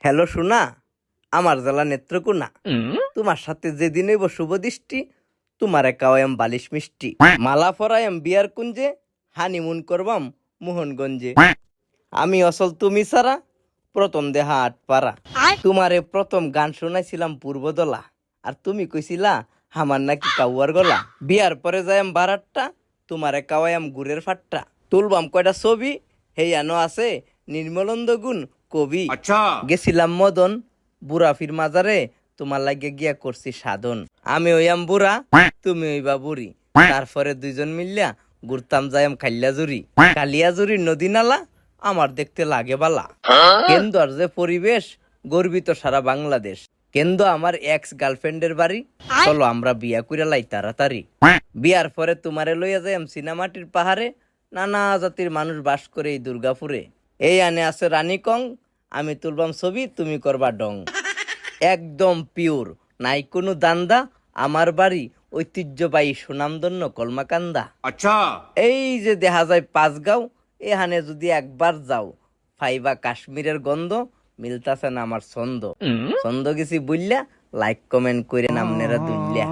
Hello সোনা, আমার জেলা নেত্রকোনা। তোমার সাথে যেদিন হইব শুভ দৃষ্টি, তোমারে কাওয়াম বালিশ মিষ্টি, মালা পরায়াম বিয়ার কুঞ্জে, হানিমুন করবাম মোহনগঞ্জে। আমি অসল তুমি ছাড়া প্রথম দেহা আটপাড়া। তোমারে প্রথম গান শোনাইছিলাম পূর্বদলা, আর তুমি কইছিলা আমার নাকি কাউয়ার গলা। বিয়ার পরে যাইম বারাট্টা, তোমারে কাওয়ায়াম গুড়ের ফাট্টা। তুলবাম কয়টা ছবি, হেই আনো আছে নির্মলন্দ গুণ কবি। গেছিলাম মদন বুড়াফির মাজারে, তোমার লাগে গিয়া করছি সাধন। আমি হইয়াম বুড়া, তুমি হইবা বুড়ি, তারপরে দুইজন মিললা ঘুরতাম যাইম খাইলাজুরি। কালিয়াজুরি নদী নালা আমার দেখতে লাগে বালা। কেন্দ্র যে পরিবেশ, গর্বিত সারা বাংলাদেশ। কেন্দ্র আমার এক্স গার্লফ্রেন্ডের বাড়ি, চলো আমরা বিয়া কইরা লাই তাড়াতাড়ি। বিয়ার পরে তোমারে লইয়া যাইম সিনেমাটির পাহাড়ে, নানা জাতির মানুষ বাস করে এই দুর্গাপুরে। এই আনে আছে রানীকং, আমি তুলবাম ছবি, তুমি করবা ডং। একদম পিওর, নাই কোনো দান্দা। আমার বাড়ি ঐতিহ্যবাহী সুনামধন্য কলমাকান্দা। এই যে দেখা যায় পাঁচগাঁও, এখানে যদি একবার যাও ফাইবা কাশ্মীরের গন্ধ, মিলতাছে না আমার ছন্দ। ছন্দ গেছি বুঝলা, লাইক কমেন্ট করে নামনেরা দুইলা।